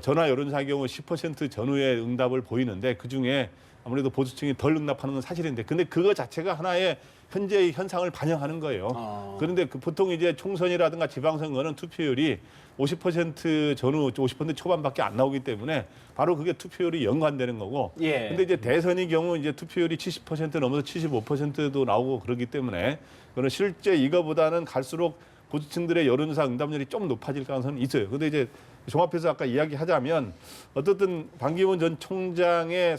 전화 여론조사의 경우 10% 전후의 응답을 보이는데 그 중에 아무래도 보수층이 덜 응답하는 건 사실인데, 근데 그거 자체가 하나의 현재의 현상을 반영하는 거예요. 그런데 보통 이제 총선이라든가 지방선거는 투표율이 50% 전후, 50% 초반밖에 안 나오기 때문에 바로 그게 투표율이 연관되는 거고. 예. 근데 이제 대선의 경우 이제 투표율이 70% 넘어서 75%도 나오고 그렇기 때문에 그는 실제 이거보다는 갈수록 보수층들의 여론조사 응답률이 좀 높아질 가능성은 있어요. 근데 이제 종합해서 아까 이야기하자면 어떻든 반기문 전 총장의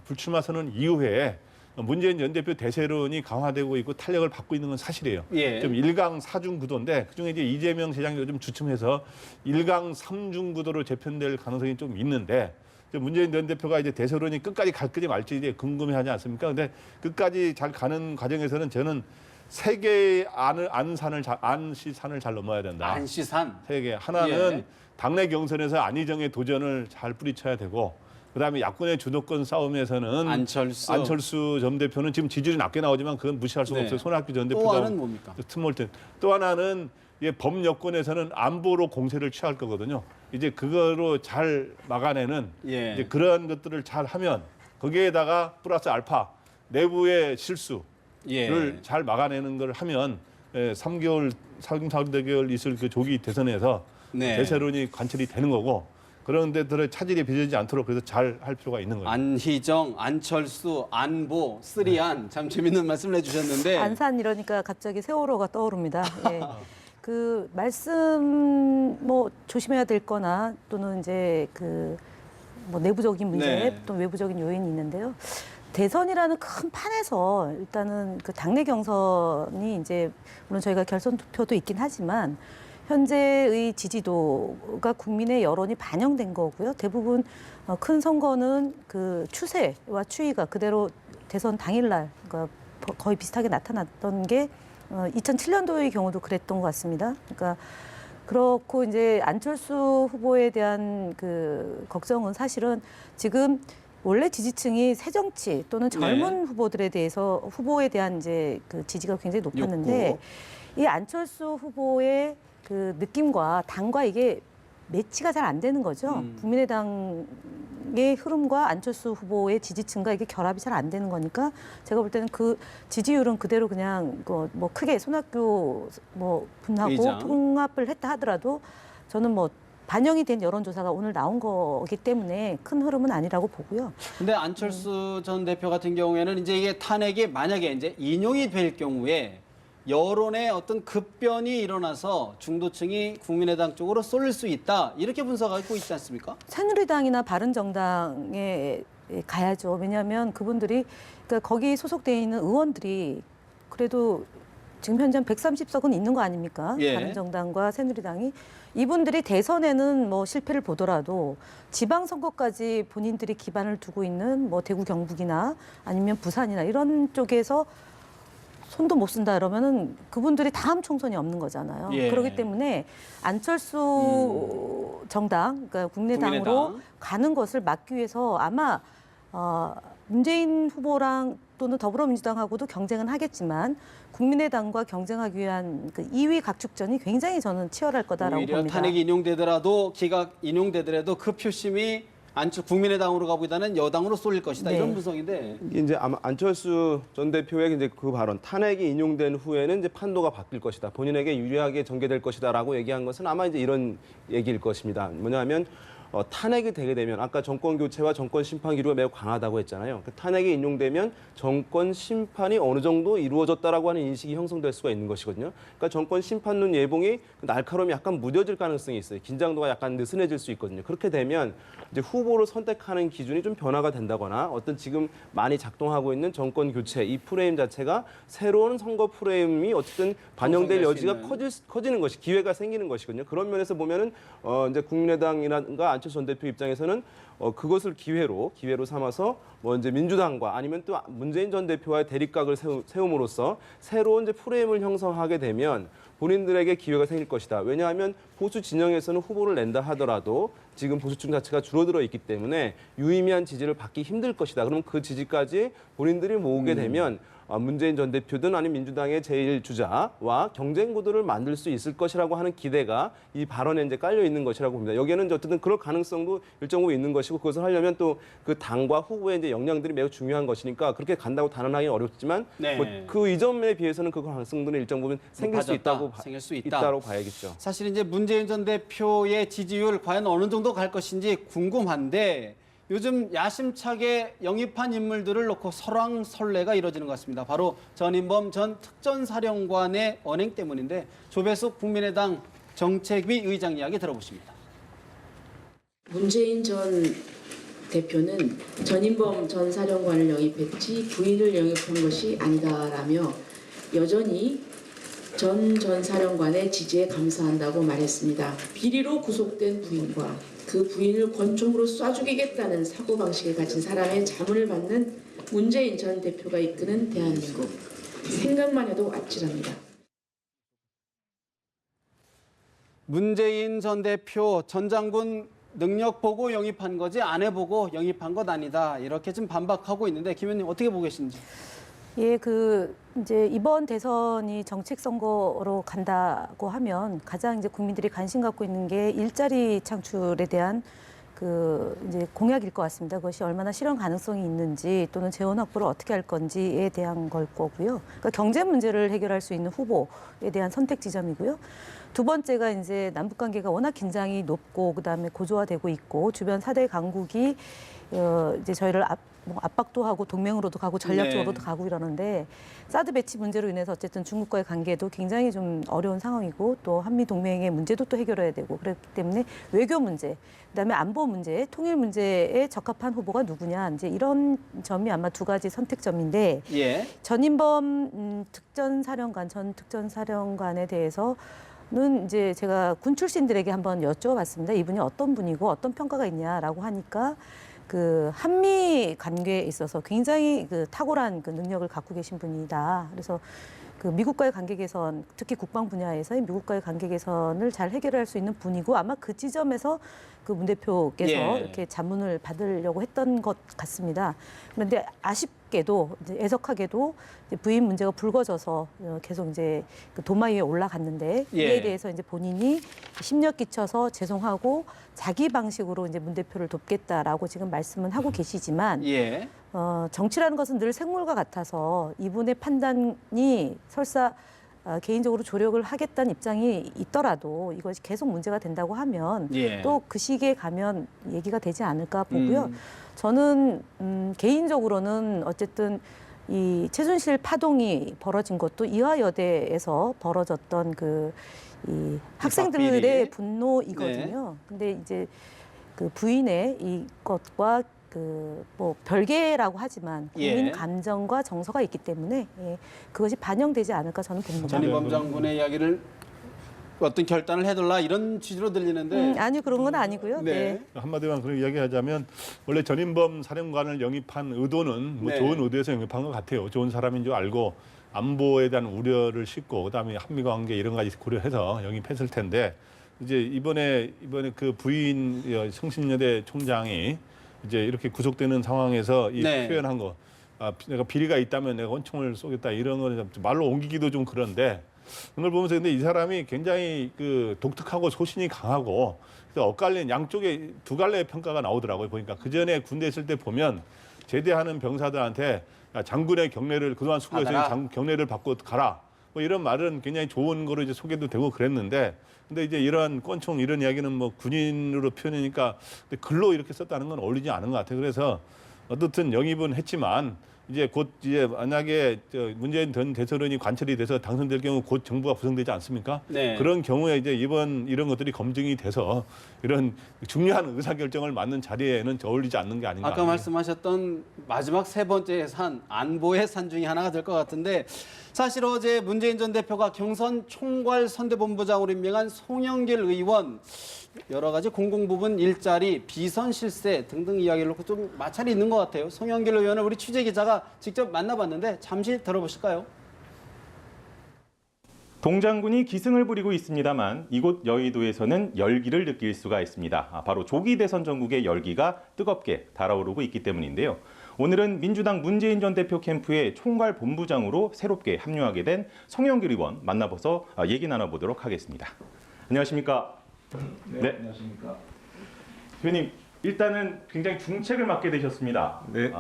불출마 선언 이후에 문재인 전 대표 대세론이 강화되고 있고 탄력을 받고 있는 건 사실이에요. 예. 좀 1강 4중 구도인데 그중에 이제 이재명 시장이 요즘 주춤해서 1강 3중 구도로 재편될 가능성이 좀 있는데 문재인 전 대표가 이제 대세론이 끝까지 갈 거지 말지 이제 궁금해하지 않습니까? 근데 끝까지 잘 가는 과정에서는 저는 세 개의 안시산을 잘 넘어야 된다. 안시산. 세 개. 하나는 예. 당내 경선에서 안희정의 도전을 잘 뿌리쳐야 되고, 그다음에 야권의 주도권 싸움에서는 안철수 전 대표는 지금 지지율이 낮게 나오지만 그건 무시할 수가 네. 없어요. 손학규 전 또 대표가 하나는 뭡니까? 틈을 때. 또 하나는 범여권에서는 안보로 공세를 취할 거거든요. 이제 그거로 잘 막아내는 예. 이제 그러한 것들을 잘 하면 거기에다가 플러스 알파 내부의 실수를 예. 잘 막아내는 걸 하면 3개월, 4개월 있을 그 조기 대선에서 네. 대세론이 관철이 되는 거고, 그런 데들의 차질이 빚어지지 않도록 그래서 잘 할 필요가 있는 거예요. 안희정, 안철수, 안보, 쓰리안 참 재밌는 말씀을 해주셨는데 안산 이러니까 갑자기 세월호가 떠오릅니다. 예. 그 말씀 뭐 조심해야 될 거나 또는 이제 그 뭐 내부적인 문제 네. 또 외부적인 요인이 있는데요. 대선이라는 큰 판에서 일단은 그 당내 경선이 이제 물론 저희가 결선 투표도 있긴 하지만 현재의 지지도가 국민의 여론이 반영된 거고요. 대부분 큰 선거는 그 추세와 추이가 그대로 대선 당일날 그러니까 거의 비슷하게 나타났던 게 2007년도의 경우도 그랬던 것 같습니다. 그러니까 그렇고 이제 안철수 후보에 대한 그 걱정은 사실은 지금 원래 지지층이 새정치 또는 젊은 후보들에 대해서 후보에 대한 이제 그 지지가 굉장히 높았는데 이 안철수 후보의 그 느낌과 당과 이게 매치가 잘 안 되는 거죠. 국민의당의 흐름과 안철수 후보의 지지층과 이게 결합이 잘 안 되는 거니까 제가 볼 때는 그 지지율은 그대로 그냥 뭐 크게 손학규 뭐 분하고 의장. 통합을 했다 하더라도 저는 뭐 반영이 된 여론조사가 오늘 나온 거기 때문에 큰 흐름은 아니라고 보고요. 근데 안철수 전 대표 같은 경우에는 이제 이게 탄핵이 만약에 이제 인용이 될 경우에 여론의 어떤 급변이 일어나서 중도층이 국민의당 쪽으로 쏠릴 수 있다. 이렇게 분석하고 있지 않습니까? 새누리당이나 바른정당에 가야죠. 왜냐하면 그분들이 그러니까 거기 소속되어 있는 의원들이 그래도 지금 현재 130석은 있는 거 아닙니까? 예. 바른정당과 새누리당이 이분들이 대선에는 뭐 실패를 보더라도 지방선거까지 본인들이 기반을 두고 있는 뭐 대구 경북이나 아니면 부산이나 이런 쪽에서 손도 못 쓴다 이러면은 그분들이 다음 총선이 없는 거잖아요. 예. 그렇기 때문에 안철수 정당, 그러니까 국민의당으로 국민의당. 가는 것을 막기 위해서 아마 문재인 후보랑 또는 더불어민주당하고도 경쟁은 하겠지만 국민의당과 경쟁하기 위한 그 2위 각축전이 굉장히 저는 치열할 거다라고 오히려 봅니다. 탄핵이 인용되더라도 기각 인용되더라도 그 표심이 국민의당으로 가보다는 여당으로 쏠릴 것이다. 네. 이런 분석인데 이게 이제 아마 안철수 전 대표의 이제 그 발언, 탄핵이 인용된 후에는 이제 판도가 바뀔 것이다. 본인에게 유리하게 전개될 것이다라고 얘기한 것은 아마 이제 이런 얘기일 것입니다. 뭐냐면 탄핵이 되게 되면 아까 정권 교체와 정권 심판 기류가 매우 강하다고 했잖아요. 그 탄핵이 인용되면 정권 심판이 어느 정도 이루어졌다라고 하는 인식이 형성될 수가 있는 것이거든요. 그러니까 정권 심판론 예봉이 날카로움이 약간 무뎌질 가능성이 있어요. 긴장도가 약간 느슨해질 수 있거든요. 그렇게 되면 이제 후보를 선택하는 기준이 좀 변화가 된다거나 어떤 지금 많이 작동하고 있는 정권 교체 이 프레임 자체가 새로운 선거 프레임이 어쨌든 반영될 형성될 수 여지가 커지는 것이 기회가 생기는 것이거든요. 그런 면에서 보면은 이제 국민의당이라든가 안철수 전 대표 입장에서는 그것을 기회로 삼아서 뭐 이제 민주당과 아니면 또 문재인 전 대표와의 대립각을 세움으로써 새로운 이제 프레임을 형성하게 되면 본인들에게 기회가 생길 것이다. 왜냐하면 보수 진영에서는 후보를 낸다 하더라도 지금 보수층 자체가 줄어들어 있기 때문에 유의미한 지지를 받기 힘들 것이다. 그럼 그 지지까지 본인들이 모으게 되면 문재인 전 대표든 아니면 민주당의 제1주자와 경쟁 구도를 만들 수 있을 것이라고 하는 기대가 이 발언에 이제 깔려 있는 것이라고 봅니다. 여기에는 어쨌든 그럴 가능성도 일정 부분 있는 것이고 그것을 하려면 또 그 당과 후보의 이제 역량들이 매우 중요한 것이니까 그렇게 간다고 단언하기는 어렵지만 네. 뭐 그 이전에 비해서는 그 가능성들은 일정 부분 생길 수 높아졌다. 있다고 생길 수 있다. 있다고 봐야겠죠. 사실 이제 문재인 전 대표의 지지율 과연 어느 정도 갈 것인지 궁금한데 요즘 야심차게 영입한 인물들을 놓고 설왕설래가 이뤄지는 것 같습니다. 바로 전인범 전 특전사령관의 언행 때문인데 조배숙 국민의당 정책위 의장 이야기 들어보십니다. 문재인 전 대표는 전인범 전 사령관을 영입했지 부인을 영입한 것이 아니다라며 여전히 전 사령관의 지지에 감사한다고 말했습니다. 비리로 구속된 부인과 그 부인을 권총으로 쏴 죽이겠다는 사고방식을 가진 사람의 자문을 받는 문재인 전 대표가 이끄는 대한민국. 생각만 해도 아찔합니다. 문재인 전 대표 전 장군 능력 보고 영입한 거지 안 해보고 영입한 것 아니다. 이렇게 좀 반박하고 있는데 김 의원님 어떻게 보고 계신지. 예, 이제 이번 대선이 정책 선거로 간다고 하면 가장 이제 국민들이 관심 갖고 있는 게 일자리 창출에 대한 이제 공약일 것 같습니다. 그것이 얼마나 실현 가능성이 있는지 또는 재원 확보를 어떻게 할 건지에 대한 걸 거고요. 그러니까 경제 문제를 해결할 수 있는 후보에 대한 선택 지점이고요. 두 번째가 이제 남북 관계가 워낙 긴장이 높고 그다음에 고조화되고 있고 주변 4대 강국이 이제 저희를 압박도 하고 동맹으로도 가고 전략적으로도 가고 이러는데 사드 배치 문제로 인해서 어쨌든 중국과의 관계도 굉장히 좀 어려운 상황이고 또 한미 동맹의 문제도 또 해결해야 되고 그렇기 때문에 외교 문제, 그다음에 안보 문제, 통일 문제에 적합한 후보가 누구냐 이제 이런 점이 아마 두 가지 선택점인데 예. 전인범 전 특전사령관에 대해서는 이제 제가 군 출신들에게 한번 여쭤봤습니다. 이분이 어떤 분이고 어떤 평가가 있냐라고 하니까 한미 관계에 있어서 굉장히 탁월한 능력을 갖고 계신 분이다. 그래서 미국과의 관계 개선, 특히 국방 분야에서의 미국과의 관계 개선을 잘 해결할 수 있는 분이고 아마 그 지점에서 문 대표께서 이렇게 자문을 받으려고 했던 것 같습니다. 그런데 아쉽게도 이제 애석하게도 이제 부인 문제가 불거져서 계속 이제 도마 위에 올라갔는데 이에 대해서 이제 본인이 심력 끼쳐서 죄송하고 자기 방식으로 이제 문 대표를 돕겠다라고 지금 말씀은 하고 계시지만 정치라는 것은 늘 생물과 같아서 이분의 판단이 설사 개인적으로 조력을 하겠다는 입장이 있더라도 이것이 계속 문제가 된다고 하면 또 그 시기에 가면 얘기가 되지 않을까 보고요. 저는 개인적으로는 어쨌든 이 최순실 파동이 벌어진 것도 이화여대에서 벌어졌던 이 학생들의 분노이거든요. 근데 이제 부인의 이것과 별개라고 하지만 국민 감정과 정서가 있기 때문에 그것이 반영되지 않을까 저는 봅니다. 전인범 장군의 이야기를 어떤 결단을 해달라 이런 취지로 들리는데 아니요, 그런 건 아니고요. 네. 한마디만 그렇게 이야기하자면 원래 전인범 사령관을 영입한 의도는 좋은 의도에서 영입한 것 같아요. 좋은 사람인 줄 알고 안보에 대한 우려를 싣고 그다음에 한미 관계 이런 가지 고려해서 영입했을 텐데 이제 이번에 그 부인 성신여대 총장이 이제 이렇게 구속되는 상황에서 이 표현한 거, 내가 비리가 있다면 내가 권총을 쏘겠다 이런 거는 말로 옮기기도 좀 그런데 그걸 보면서 근데 이 사람이 굉장히 독특하고 소신이 강하고 그래서 엇갈린 양쪽에 두 갈래의 평가가 나오더라고요. 보니까 그 전에 군대 있을 때 보면 제대하는 병사들한테 장군의 경례를 그동안 수고해서 경례를 받고 가라. 뭐 이런 말은 굉장히 좋은 거로 이제 소개도 되고 그랬는데 근데 이제 이런 권총 이런 이야기는 군인으로 표현하니까 글로 이렇게 썼다는 건 어울리지 않은 것 같아요. 그래서 어떻든 영입은 했지만 이제 곧 이제 만약에 문재인 전 대통령이 관철이 돼서 당선될 경우 곧 정부가 구성되지 않습니까? 그런 경우에 이제 이런 것들이 검증이 돼서 이런 중요한 의사결정을 맡는 자리에는 어울리지 않는 게 아닌가. 아까 말씀하셨던 마지막 세 번째 산, 안보의 산 중에 하나가 될 것 같은데 사실 어제 문재인 전 대표가 경선 총괄 선대본부장으로 임명한 송영길 의원 여러 가지 공공부문 일자리, 비선 실세 등등 이야기를 놓고 좀 마찰이 있는 것 같아요. 송영길 의원을 우리 취재기자가 직접 만나봤는데 잠시 들어보실까요? 동장군이 기승을 부리고 있습니다만 이곳 여의도에서는 열기를 느낄 수가 있습니다. 바로 조기 대선 전국의 열기가 뜨겁게 달아오르고 있기 때문인데요. 오늘은 민주당 문재인 전 대표 캠프의 총괄 본부장으로 새롭게 합류하게 된 송영길 의원 만나봐서 얘기 나눠보도록 하겠습니다. 안녕하십니까? 네, 안녕하십니까? 의원님, 일단은 굉장히 중책을 맡게 되셨습니다. 네.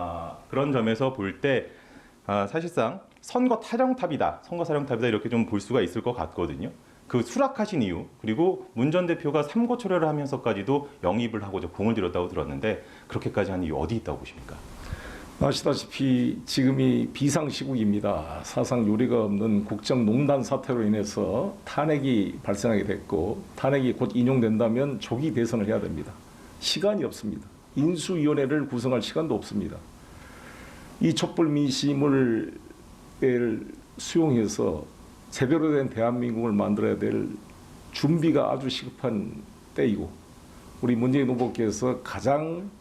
그런 점에서 볼 때 사실상 선거 사령탑이다 이렇게 좀 볼 수가 있을 것 같거든요. 그 수락하신 이유 그리고 문 전 대표가 삼고 초려를 하면서까지도 영입을 하고 공을 들였다고 들었는데 그렇게까지 한 이유 어디 있다고 보십니까? 아시다시피 지금이 비상시국입니다. 사상 요리가 없는 국정농단 사태로 인해서 탄핵이 발생하게 됐고 탄핵이 곧 인용된다면 조기 대선을 해야 됩니다. 시간이 없습니다. 인수위원회를 구성할 시간도 없습니다. 이 촛불 민심을 수용해서 제대로 된 대한민국을 만들어야 될 준비가 아주 시급한 때이고 우리 문재인 후보께서 가장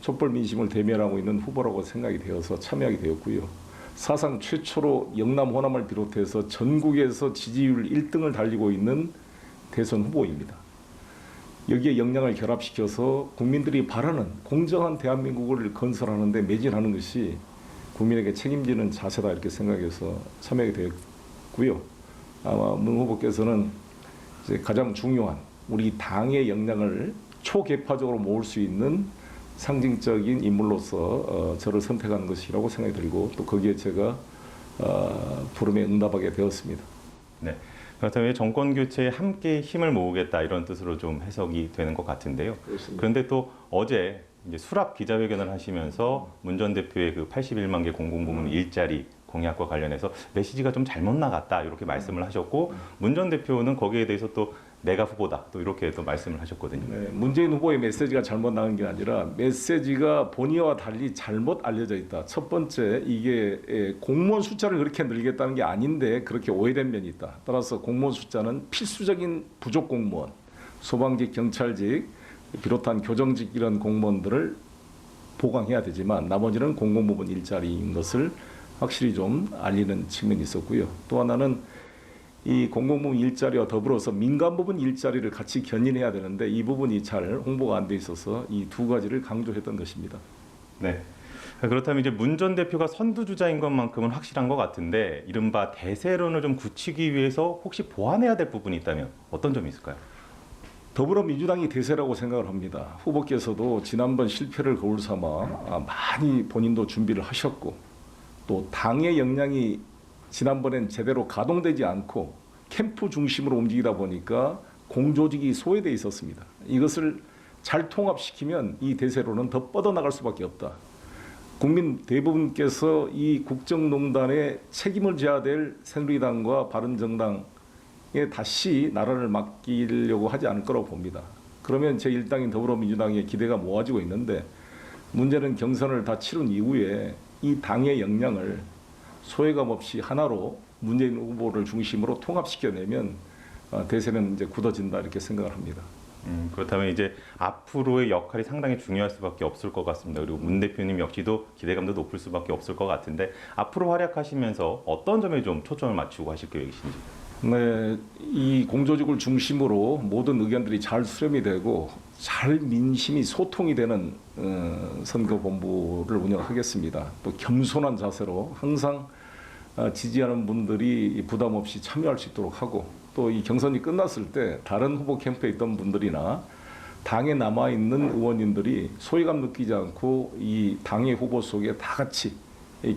촛불 민심을 대면하고 있는 후보라고 생각이 되어서 참여하게 되었고요. 사상 최초로 영남 호남을 비롯해서 전국에서 지지율 1등을 달리고 있는 대선 후보입니다. 여기에 역량을 결합시켜서 국민들이 바라는 공정한 대한민국을 건설하는 데 매진하는 것이 국민에게 책임지는 자세다 이렇게 생각해서 참여하게 되었고요. 아마 문 후보께서는 이제 가장 중요한 우리 당의 역량을 초계파적으로 모을 수 있는 상징적인 인물로서 저를 선택한 것이라고 생각이 들고 또 거기에 제가 부름에 응답하게 되었습니다. 네. 그렇다면 정권 교체에 함께 힘을 모으겠다 이런 뜻으로 좀 해석이 되는 것 같은데요. 그렇습니다. 그런데 또 어제 이제 수락 기자회견을 하시면서 문 전 대표의 그 81만 개 공공부문 일자리 공약과 관련해서 메시지가 좀 잘못 나갔다 이렇게 말씀을 하셨고 문 전 대표는 거기에 대해서 또 내가 후보다 또 이렇게 또 말씀을 하셨거든요. 네, 문재인 후보의 메시지가 잘못 나간 게 아니라 메시지가 본의와 달리 잘못 알려져 있다. 첫 번째 이게 공무원 숫자를 그렇게 늘리겠다는 게 아닌데 그렇게 오해된 면이 있다. 따라서 공무원 숫자는 필수적인 부족 공무원, 소방직, 경찰직 비롯한 교정직 이런 공무원들을 보강해야 되지만 나머지는 공공부문 일자리인 것을 확실히 좀 알리는 측면이 있었고요. 또 하나는 이 공공부문 일자리와 더불어서 민간부문 일자리를 같이 견인해야 되는데 이 부분이 잘 홍보가 안 돼 있어서 이 두 가지를 강조했던 것입니다. 네. 그렇다면 이제 문 전 대표가 선두주자인 것만큼은 확실한 것 같은데 이른바 대세론을 좀 굳히기 위해서 혹시 보완해야 될 부분이 있다면 어떤 점이 있을까요? 더불어민주당이 대세라고 생각을 합니다. 후보께서도 지난번 실패를 거울 삼아 많이 본인도 준비를 하셨고 또 당의 역량이 지난번엔 제대로 가동되지 않고 캠프 중심으로 움직이다 보니까 공조직이 소외돼 있었습니다. 이것을 잘 통합시키면 이 대세로는 더 뻗어나갈 수밖에 없다. 국민 대부분께서 이 국정농단에 책임을 져야 될 새누리당과 바른정당에 다시 나라를 맡기려고 하지 않을 거라고 봅니다. 그러면 제1당인 더불어민주당의 기대가 모아지고 있는데 문제는 경선을 다 치른 이후에 이 당의 역량을 소외감 없이 하나로 문재인 후보를 중심으로 통합시켜내면 대세는 이제 굳어진다 이렇게 생각을 합니다. 그렇다면 이제 앞으로의 역할이 상당히 중요할 수밖에 없을 것 같습니다. 그리고 문 대표님 역시도 기대감도 높을 수밖에 없을 것 같은데 앞으로 활약하시면서 어떤 점에 좀 초점을 맞추고 하실 계획이신지? 네, 이 공조직을 중심으로 모든 의견들이 잘 수렴이 되고 잘 민심이 소통이 되는 선거본부를 운영하겠습니다. 또 겸손한 자세로 항상 지지하는 분들이 부담 없이 참여할 수 있도록 하고 또 이 경선이 끝났을 때 다른 후보 캠프에 있던 분들이나 당에 남아있는 의원님들이 소외감 느끼지 않고 이 당의 후보 속에 다 같이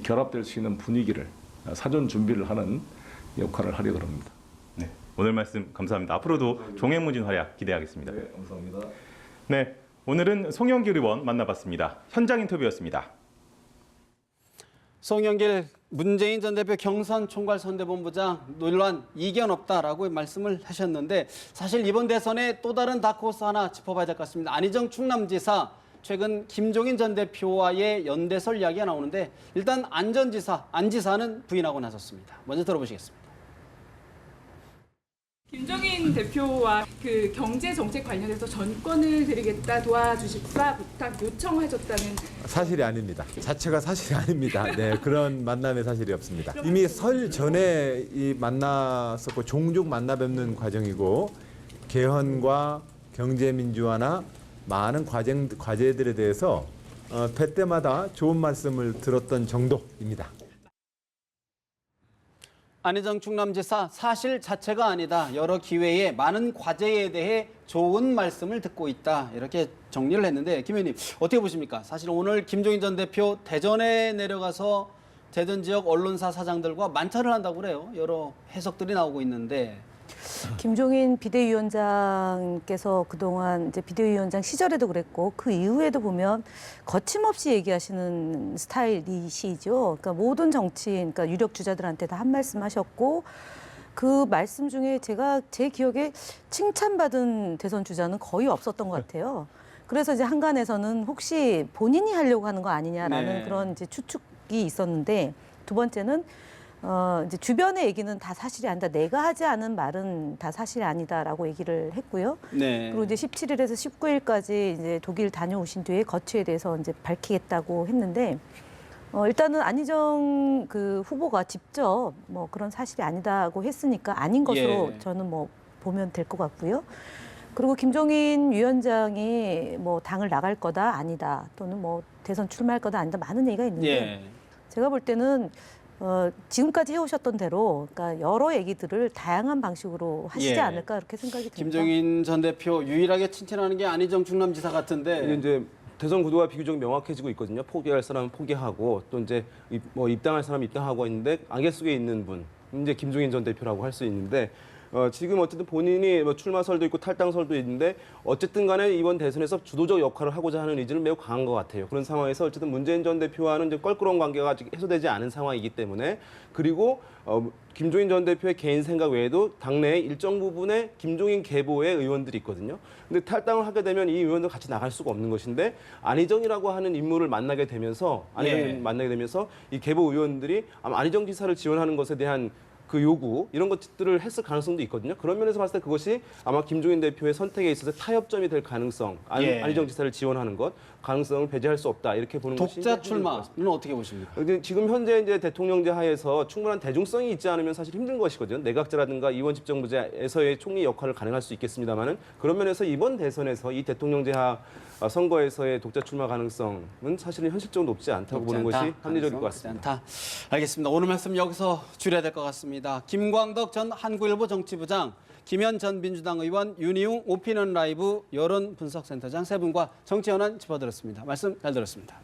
결합될 수 있는 분위기를 사전 준비를 하는 역할을 하려고 합니다. 네, 오늘 말씀 감사합니다. 앞으로도 종횡무진 활약 기대하겠습니다. 네, 감사합니다. 네, 오늘은 송영길 의원 만나봤습니다. 현장 인터뷰였습니다. 송영길 문재인 전 대표 경선 총괄 선대본부장 논란 이견 없다라고 말씀을 하셨는데 사실 이번 대선에 또 다른 다크호스 하나 짚어봐야 될 것 같습니다. 안희정 충남지사 최근 김종인 전 대표와의 연대설 이야기가 나오는데 일단 안 지사는 부인하고 나섰습니다. 먼저 들어보시겠습니다. 김종인 대표와 그 경제 정책 관련해서 전권을 드리겠다 도와주십사 부탁 요청하셨다는 사실이 아닙니다. 자체가 사실이 아닙니다. 네, 그런 만남의 사실이 없습니다. 이미 설 전에 만났었고 종종 만나 뵙는 과정이고 개헌과 경제 민주화나 많은 과제들에 대해서 뵐 때마다 좋은 말씀을 들었던 정도입니다. 안희정 충남지사 사실 자체가 아니다. 여러 기회에 많은 과제에 대해 좋은 말씀을 듣고 있다. 이렇게 정리를 했는데 김 의원님 어떻게 보십니까? 사실 오늘 김종인 전 대표 대전에 내려가서 대전 지역 언론사 사장들과 만찬을 한다고 그래요. 여러 해석들이 나오고 있는데 김종인 비대위원장께서 그동안 이제 비대위원장 시절에도 그랬고 그 이후에도 보면 거침없이 얘기하시는 스타일이시죠. 그러니까 모든 정치인, 그러니까 유력 주자들한테 다 한 말씀 하셨고 그 말씀 중에 제 기억에 칭찬받은 대선 주자는 거의 없었던 것 같아요. 그래서 이제 한간에서는 혹시 본인이 하려고 하는 거 아니냐라는 그런 이제 추측이 있었는데 두 번째는 이제 주변의 얘기는 다 사실이 아니다. 내가 하지 않은 말은 다 사실이 아니다라고 얘기를 했고요. 네. 그리고 이제 17일에서 19일까지 이제 독일 다녀오신 뒤에 거취에 대해서 이제 밝히겠다고 했는데 일단은 안희정 그 후보가 직접 뭐 그런 사실이 아니다고 했으니까 아닌 것으로 저는 뭐 보면 될 것 같고요. 그리고 김종인 위원장이 뭐 당을 나갈 거다 아니다 또는 뭐 대선 출마할 거다 아니다 많은 얘기가 있는데 제가 볼 때는 지금까지 해오셨던 대로 그러니까 여러 얘기들을 다양한 방식으로 하시지 예. 않을까 이렇게 생각이 듭니다. 김종인 전 대표 유일하게 친친하는 게 안희정 충남지사 이게 같은데 이제 대선 구도가 비교적 명확해지고 있거든요. 포기할 사람은 포기하고 또 이제 입당할 사람은 입당하고 있는데 안개 속에 있는 분 이제 김종인 전 대표라고 할 수 있는데 지금 어쨌든 본인이 출마설도 있고 탈당설도 있는데 어쨌든 간에 이번 대선에서 주도적 역할을 하고자 하는 의지는 매우 강한 것 같아요. 그런 상황에서 어쨌든 문재인 전 대표와는 이제 껄끄러운 관계가 아직 해소되지 않은 상황이기 때문에 그리고 김종인 전 대표의 개인 생각 외에도 당내에 일정 부분의 김종인 계보의 의원들이 있거든요. 근데 탈당을 하게 되면 이 의원들 같이 나갈 수가 없는 것인데 안희정이라고 하는 인물을 만나게 되면서 이 계보 의원들이 아마 안희정 지사를 지원하는 것에 대한 그 요구 이런 것들을 했을 가능성도 있거든요. 그런 면에서 봤을 때 그것이 아마 김종인 대표의 선택에 있어서 타협점이 될 가능성, 안희정 지사를 지원하는 것 가능성을 배제할 수 없다 이렇게 보는 것이 독자 출마는 어떻게 보십니까? 지금 현재 이제 대통령제 하에서 충분한 대중성이 있지 않으면 사실 힘든 것이거든요. 내각제라든가 이원 집정부제에서의 총리 역할을 가능할 수 있겠습니다만은 그런 면에서 이번 대선에서 이 대통령제 하 선거에서의 독자 출마 가능성은 사실은 현실적으로 높지 않다고 보는 것이 합리적일 것 같습니다. 알겠습니다. 오늘 말씀 여기서 줄여야 될 것 같습니다. 김광덕 전 한국일보 정치부장, 김현 전 민주당 의원, 윤희웅 오피니언 라이브 여론분석센터장 세 분과 정치현안 짚어드렸습니다. 말씀 잘 들었습니다.